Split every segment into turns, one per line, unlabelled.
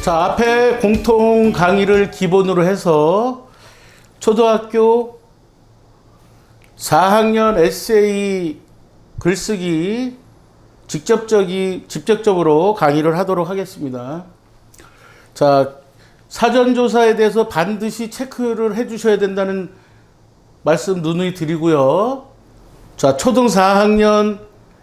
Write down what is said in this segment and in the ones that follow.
자, 앞에 공통 강의를 기본으로 해서 초등학교 4학년 에세이 글쓰기 직접적으로 강의를 하도록 하겠습니다. 자, 사전조사에 대해서 반드시 체크를 해 주셔야 된다는 말씀 누누이 드리고요. 자, 초등 4학년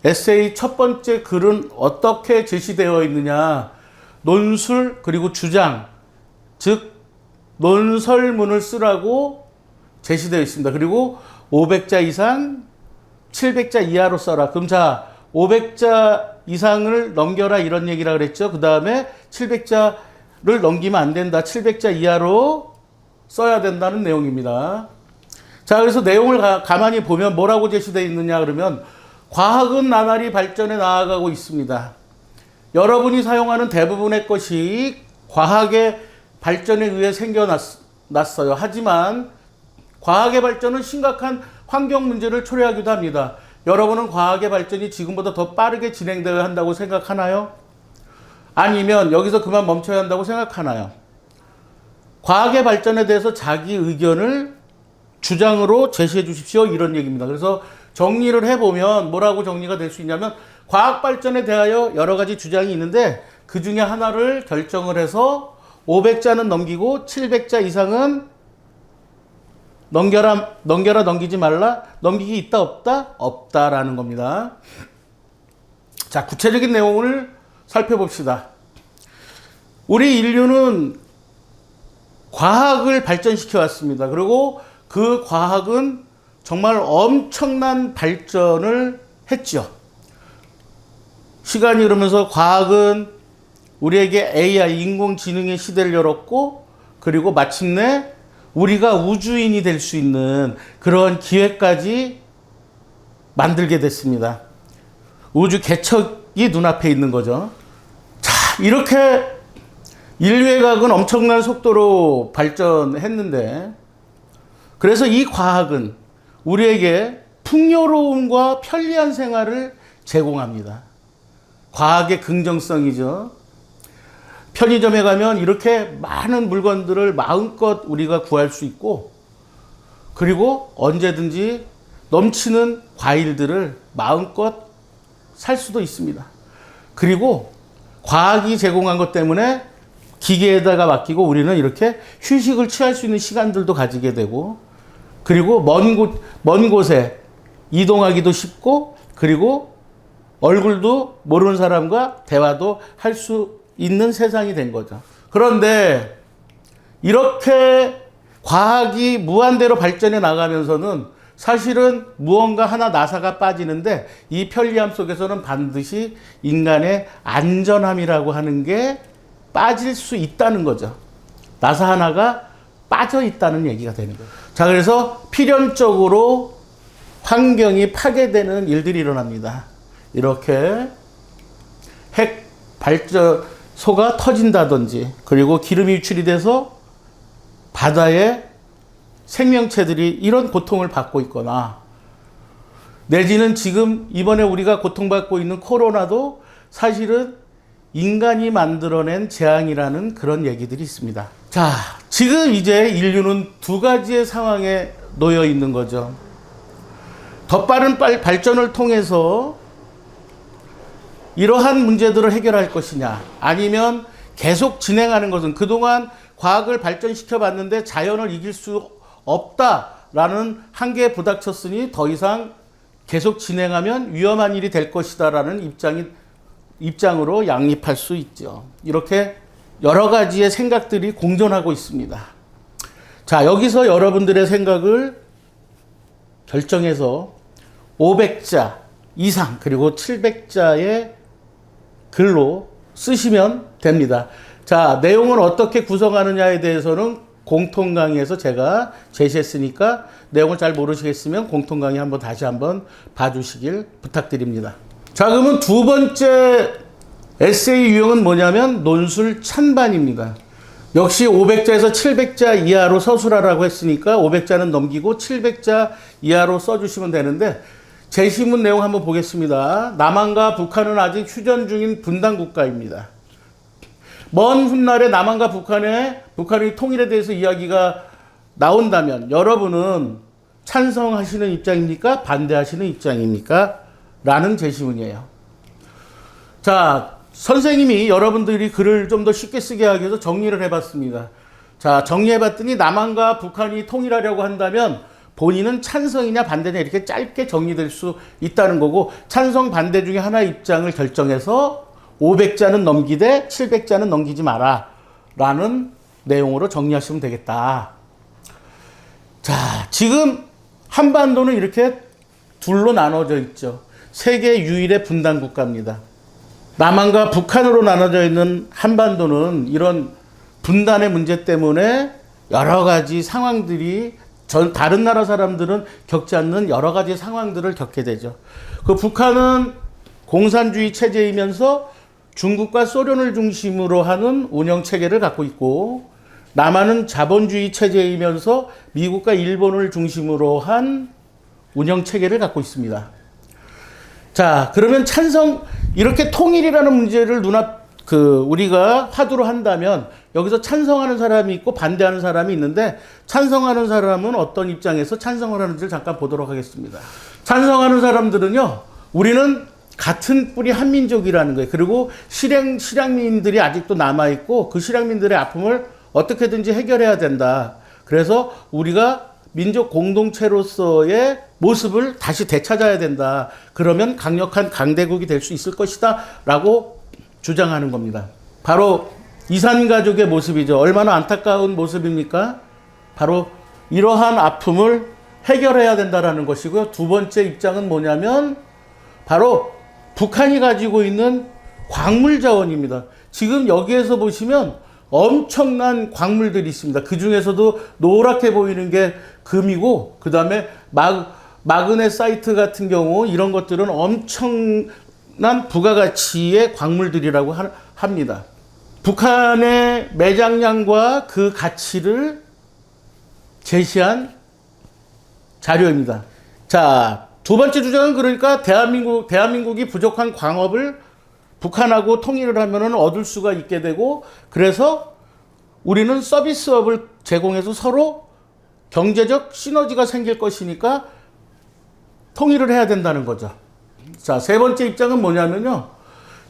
에세이 첫 번째 글은 어떻게 제시되어 있느냐. 논술 그리고 주장, 즉 논설문을 쓰라고 제시되어 있습니다. 그리고 500자 이상, 700자 이하로 써라. 그럼 자, 500자 이상을 넘겨라 이런 얘기라 그랬죠. 그 다음에 700자를 넘기면 안 된다. 700자 이하로 써야 된다는 내용입니다. 자, 그래서 내용을 가만히 보면 뭐라고 제시되어 있느냐 그러면 과학은 나날이 발전해 나아가고 있습니다. 여러분이 사용하는 대부분의 것이 과학의 발전에 의해 생겨났어요. 하지만 과학의 발전은 심각한 환경 문제를 초래하기도 합니다. 여러분은 과학의 발전이 지금보다 더 빠르게 진행되어야 한다고 생각하나요? 아니면 여기서 그만 멈춰야 한다고 생각하나요? 과학의 발전에 대해서 자기 의견을 주장으로 제시해 주십시오. 이런 얘기입니다. 그래서 정리를 해보면 뭐라고 정리가 될 수 있냐면 과학 발전에 대하여 여러 가지 주장이 있는데 그 중에 하나를 결정을 해서 500자는 넘기고 700자 이상은 넘기지 말라. 넘기기 있다 없다? 없다라는 겁니다. 자, 구체적인 내용을 살펴봅시다. 우리 인류는 과학을 발전시켜 왔습니다. 그리고 그 과학은 정말 엄청난 발전을 했죠. 시간이 흐르면서 과학은 우리에게 AI, 인공지능의 시대를 열었고, 그리고 마침내 우리가 우주인이 될 수 있는 그런 기회까지 만들게 됐습니다. 우주 개척이 눈앞에 있는 거죠. 자, 이렇게 인류의 과학은 엄청난 속도로 발전했는데, 그래서 이 과학은 우리에게 풍요로움과 편리한 생활을 제공합니다. 과학의 긍정성이죠. 편의점에 가면 이렇게 많은 물건들을 마음껏 우리가 구할 수 있고, 그리고 언제든지 넘치는 과일들을 마음껏 살 수도 있습니다. 그리고 과학이 제공한 것 때문에 기계에다가 맡기고 우리는 이렇게 휴식을 취할 수 있는 시간들도 가지게 되고, 그리고 먼 곳에 이동하기도 쉽고, 그리고 얼굴도 모르는 사람과 대화도 할 수 있는 세상이 된 거죠. 그런데 이렇게 과학이 무한대로 발전해 나가면서는 사실은 무언가 하나 나사가 빠지는데 이 편리함 속에서는 반드시 인간의 안전함이라고 하는 게 빠질 수 있다는 거죠. 나사 하나가 빠져 있다는 얘기가 되는 거예요. 자, 그래서 필연적으로 환경이 파괴되는 일들이 일어납니다. 이렇게 핵 발전소가 터진다든지, 그리고 기름이 유출이 돼서 바다에 생명체들이 이런 고통을 받고 있거나, 내지는 지금 이번에 우리가 고통받고 있는 코로나도 사실은 인간이 만들어낸 재앙이라는 그런 얘기들이 있습니다. 자, 지금 이제 인류는 두 가지의 상황에 놓여 있는 거죠. 더 빠른 발전을 통해서 이러한 문제들을 해결할 것이냐, 아니면 계속 진행하는 것은 그동안 과학을 발전시켜 봤는데 자연을 이길 수 없다라는 한계에 부닥쳤으니 더 이상 계속 진행하면 위험한 일이 될 것이다라는 입장으로 양립할 수 있죠. 이렇게 여러 가지의 생각들이 공존하고 있습니다. 자, 여기서 여러분들의 생각을 결정해서 500자 이상 그리고 700자의 글로 쓰시면 됩니다. 자, 내용을 어떻게 구성하느냐에 대해서는 공통 강의에서 제가 제시했으니까 내용을 잘 모르시겠으면 공통 강의 다시 한번 봐주시길 부탁드립니다. 자, 그러면 두 번째 에세이 유형은 뭐냐면 논술 찬반입니다. 역시 500자에서 700자 이하로 서술하라고 했으니까 500자는 넘기고 700자 이하로 써주시면 되는데, 제시문 내용 한번 보겠습니다. 남한과 북한은 아직 휴전 중인 분단 국가입니다. 먼 훗날에 남한과 북한의 통일에 대해서 이야기가 나온다면 여러분은 찬성하시는 입장입니까? 반대하시는 입장입니까? 라는 제시문이에요. 자, 선생님이 여러분들이 글을 좀 더 쉽게 쓰게 하기 위해서 정리를 해봤습니다. 자, 정리해봤더니 남한과 북한이 통일하려고 한다면 본인은 찬성이냐 반대냐 이렇게 짧게 정리될 수 있다는 거고, 찬성 반대 중에 하나의 입장을 결정해서 500자는 넘기되 700자는 넘기지 마라 라는 내용으로 정리하시면 되겠다. 자, 지금 한반도는 이렇게 둘로 나눠져 있죠. 세계 유일의 분단 국가입니다. 남한과 북한으로 나눠져 있는 한반도는 이런 분단의 문제 때문에 여러 가지 상황들이 다른 나라 사람들은 겪지 않는 여러 가지 상황들을 겪게 되죠. 그 북한은 공산주의 체제이면서 중국과 소련을 중심으로 하는 운영 체계를 갖고 있고, 남한은 자본주의 체제이면서 미국과 일본을 중심으로 한 운영 체계를 갖고 있습니다. 자, 그러면 이렇게 통일이라는 문제를 우리가 화두로 한다면 여기서 찬성하는 사람이 있고 반대하는 사람이 있는데, 찬성하는 사람은 어떤 입장에서 찬성을 하는지를 잠깐 보도록 하겠습니다. 찬성하는 사람들은요, 우리는 같은 뿌리 한민족이라는 거예요. 그리고 실향민들이 아직도 남아있고 그 실향민들의 아픔을 어떻게든지 해결해야 된다. 그래서 우리가 민족 공동체로서의 모습을 다시 되찾아야 된다. 그러면 강력한 강대국이 될 수 있을 것이다 라고 주장하는 겁니다. 바로 이산가족의 모습이죠. 얼마나 안타까운 모습입니까? 바로 이러한 아픔을 해결해야 된다는 것이고요. 두 번째 입장은 뭐냐면 바로 북한이 가지고 있는 광물 자원입니다. 지금 여기에서 보시면 엄청난 광물들이 있습니다. 그 중에서도 노랗게 보이는 게 금이고, 그 다음에 마그네사이트 같은 경우 이런 것들은 엄청난 부가가치의 광물들이라고 합니다. 북한의 매장량과 그 가치를 제시한 자료입니다. 자, 두 번째 주장은 그러니까 대한민국이 부족한 광업을 북한하고 통일을 하면 얻을 수가 있게 되고, 그래서 우리는 서비스업을 제공해서 서로 경제적 시너지가 생길 것이니까 통일을 해야 된다는 거죠. 자, 세 번째 입장은 뭐냐면요.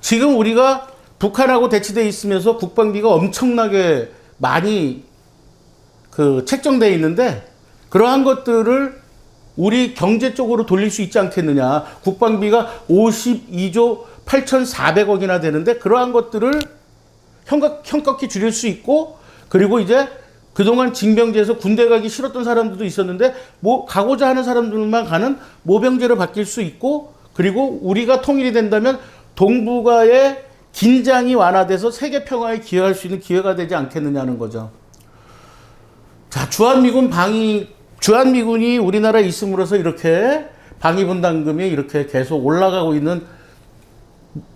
지금 우리가 북한하고 대치되어 있으면서 국방비가 엄청나게 많이 책정되어 있는데, 그러한 것들을 우리 경제 쪽으로 돌릴 수 있지 않겠느냐. 국방비가 52조 8,400억이나 되는데 그러한 것들을 현격히 줄일 수 있고, 그리고 이제 그동안 징병제에서 군대 가기 싫었던 사람들도 있었는데 가고자 하는 사람들만 가는 모병제로 바뀔 수 있고, 그리고 우리가 통일이 된다면 동북아의 긴장이 완화돼서 세계 평화에 기여할 수 있는 기회가 되지 않겠느냐는 거죠. 자, 주한미군이 우리나라에 있음으로써 이렇게 방위분담금이 이렇게 계속 올라가고 있는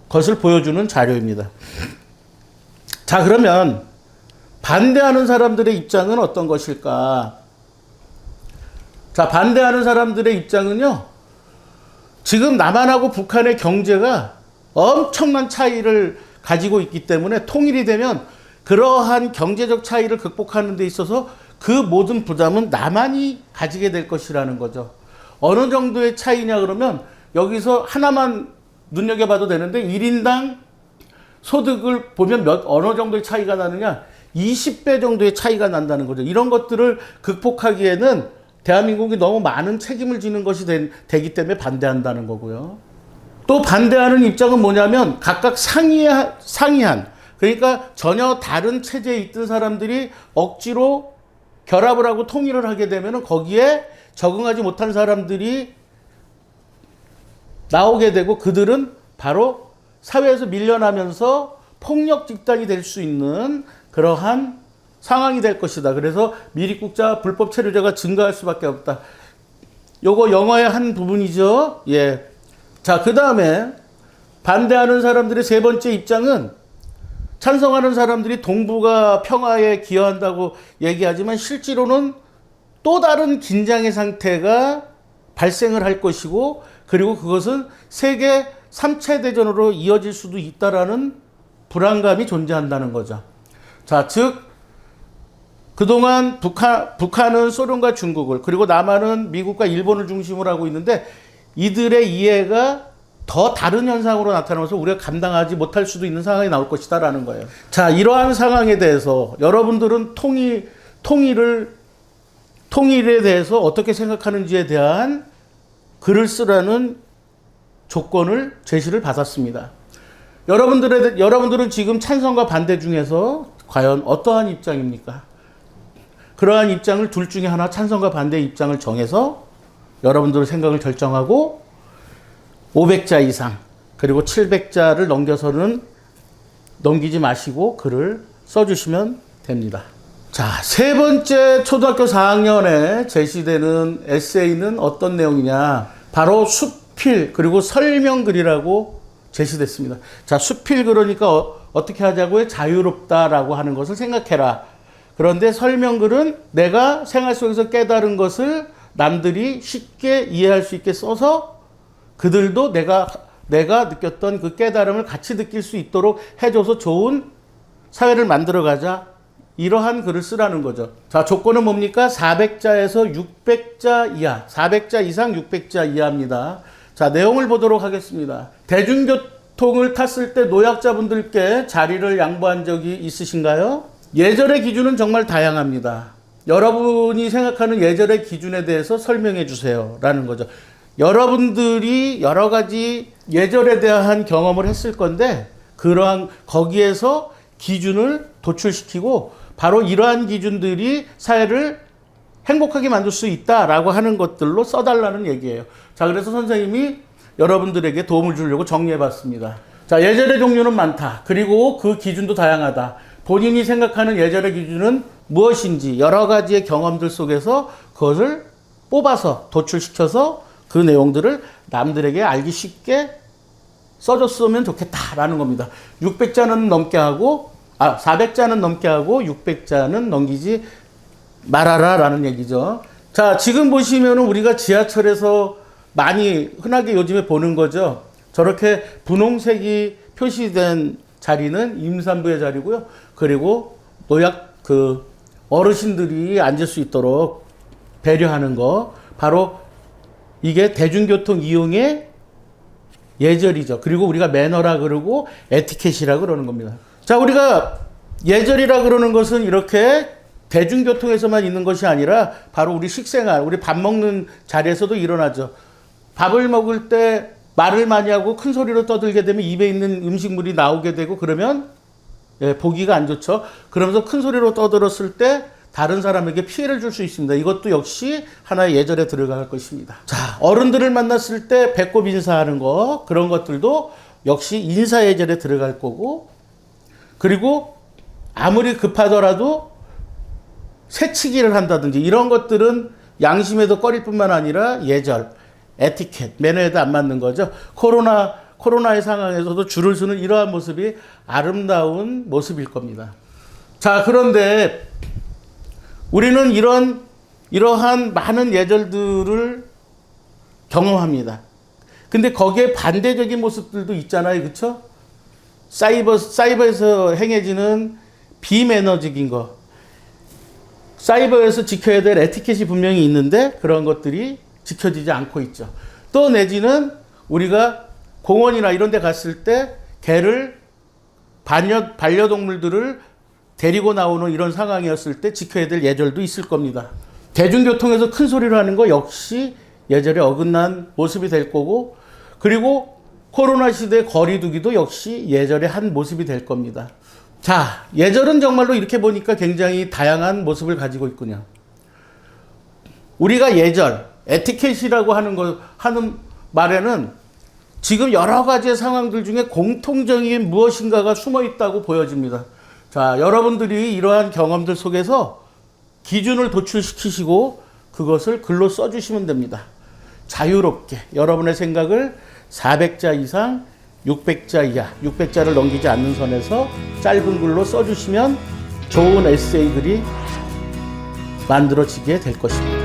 것을 보여주는 자료입니다. 자, 그러면 반대하는 사람들의 입장은 어떤 것일까? 자, 반대하는 사람들의 입장은요, 지금 남한하고 북한의 경제가 엄청난 차이를 가지고 있기 때문에 통일이 되면 그러한 경제적 차이를 극복하는 데 있어서 그 모든 부담은 남한이 가지게 될 것이라는 거죠. 어느 정도의 차이냐 그러면 여기서 하나만 눈여겨봐도 되는데, 1인당 소득을 보면 어느 정도의 차이가 나느냐, 20배 정도의 차이가 난다는 거죠. 이런 것들을 극복하기에는 대한민국이 너무 많은 책임을 지는 것이 되기 때문에 반대한다는 거고요. 또 반대하는 입장은 뭐냐면 각각 상이한, 그러니까 전혀 다른 체제에 있던 사람들이 억지로 결합을 하고 통일을 하게 되면 거기에 적응하지 못한 사람들이 나오게 되고, 그들은 바로 사회에서 밀려나면서 폭력 집단이 될 수 있는 그러한 상황이 될 것이다. 그래서 미립국자, 불법 체류자가 증가할 수밖에 없다. 요거 영어의 한 부분이죠. 예. 자, 그 다음에 반대하는 사람들의 세 번째 입장은, 찬성하는 사람들이 동북아 평화에 기여한다고 얘기하지만 실제로는 또 다른 긴장의 상태가 발생을 할 것이고, 그리고 그것은 세계 3차 대전으로 이어질 수도 있다라는 불안감이 존재한다는 거죠. 자, 즉 그동안 북한은 소련과 중국을, 그리고 남한은 미국과 일본을 중심으로 하고 있는데 이들의 이해가 더 다른 현상으로 나타나면서 우리가 감당하지 못할 수도 있는 상황이 나올 것이다 라는 거예요. 자, 이러한 상황에 대해서 여러분들은 통일에 대해서 어떻게 생각하는지에 대한 글을 쓰라는 조건을 제시를 받았습니다. 여러분들은 지금 찬성과 반대 중에서 과연 어떠한 입장입니까? 그러한 입장을 둘 중에 하나, 찬성과 반대의 입장을 정해서 여러분들의 생각을 결정하고 500자 이상 그리고 700자를 넘기지 마시고 글을 써주시면 됩니다. 자, 세 번째 초등학교 4학년에 제시되는 에세이는 어떤 내용이냐? 바로 수필 그리고 설명글이라고 제시됐습니다. 자, 수필 그러니까 어떻게 하자고요? 자유롭다라고 하는 것을 생각해라. 그런데 설명글은 내가 생활 속에서 깨달은 것을 남들이 쉽게 이해할 수 있게 써서 그들도 내가 느꼈던 그 깨달음을 같이 느낄 수 있도록 해줘서 좋은 사회를 만들어가자. 이러한 글을 쓰라는 거죠. 자, 조건은 뭡니까? 400자에서 600자 이하, 400자 이상 600자 이하입니다. 자, 내용을 보도록 하겠습니다. 대중교통을 탔을 때 노약자분들께 자리를 양보한 적이 있으신가요? 예절의 기준은 정말 다양합니다. 여러분이 생각하는 예절의 기준에 대해서 설명해 주세요 라는 거죠. 여러분들이 여러 가지 예절에 대한 경험을 했을 건데 그러한 거기에서 기준을 도출시키고 바로 이러한 기준들이 사회를 행복하게 만들 수 있다라고 하는 것들로 써달라는 얘기예요. 자, 그래서 선생님이 여러분들에게 도움을 주려고 정리해봤습니다. 자, 예절의 종류는 많다. 그리고 그 기준도 다양하다. 본인이 생각하는 예절의 기준은 무엇인지 여러 가지의 경험들 속에서 그것을 뽑아서 도출시켜서 그 내용들을 남들에게 알기 쉽게 써줬으면 좋겠다라는 겁니다. 600자는 넘게 하고 400자는 넘게 하고 600자는 넘기지 말아라 라는 얘기죠. 자, 지금 보시면 우리가 지하철에서 많이 흔하게 요즘에 보는 거죠. 저렇게 분홍색이 표시된 자리는 임산부의 자리고요. 그리고 어르신들이 앉을 수 있도록 배려하는 거, 바로 이게 대중교통 이용의 예절이죠. 그리고 우리가 매너라 그러고 에티켓이라 그러는 겁니다. 자, 우리가 예절이라 그러는 것은 이렇게 대중교통에서만 있는 것이 아니라 바로 우리 식생활, 우리 밥 먹는 자리에서도 일어나죠. 밥을 먹을 때 말을 많이 하고 큰 소리로 떠들게 되면 입에 있는 음식물이 나오게 되고 그러면 보기가 안 좋죠. 그러면서 큰 소리로 떠들었을 때 다른 사람에게 피해를 줄 수 있습니다. 이것도 역시 하나의 예절에 들어갈 것입니다. 자, 어른들을 만났을 때 배꼽 인사하는 거, 그런 것들도 역시 인사예절에 들어갈 거고, 그리고 아무리 급하더라도 새치기를 한다든지 이런 것들은 양심에도 꺼릴 뿐만 아니라 예절, 에티켓, 매너에도 안 맞는 거죠. 코로나의 상황에서도 줄을 서는 이러한 모습이 아름다운 모습일 겁니다. 자, 그런데 우리는 이러한 많은 예절들을 경험합니다. 근데 거기에 반대적인 모습들도 있잖아요. 그렇죠? 사이버에서 행해지는 비매너적인 거. 사이버에서 지켜야 될 에티켓이 분명히 있는데 그런 것들이 지켜지지 않고 있죠. 또 내지는 우리가 공원이나 이런 데 갔을 때 개를 반려동물들을 데리고 나오는 이런 상황이었을 때 지켜야 될 예절도 있을 겁니다. 대중교통에서 큰 소리를 하는 거 역시 예절에 어긋난 모습이 될 거고, 그리고 코로나 시대 거리두기도 역시 예절의 한 모습이 될 겁니다. 자, 예절은 정말로 이렇게 보니까 굉장히 다양한 모습을 가지고 있군요. 우리가 예절, 에티켓이라고 하는 말에는 지금 여러 가지의 상황들 중에 공통적인 무엇인가가 숨어 있다고 보여집니다. 자, 여러분들이 이러한 경험들 속에서 기준을 도출시키시고 그것을 글로 써주시면 됩니다. 자유롭게 여러분의 생각을 400자 이상 600자 이하, 600자를 넘기지 않는 선에서 짧은 글로 써주시면 좋은 에세이 글이 만들어지게 될 것입니다.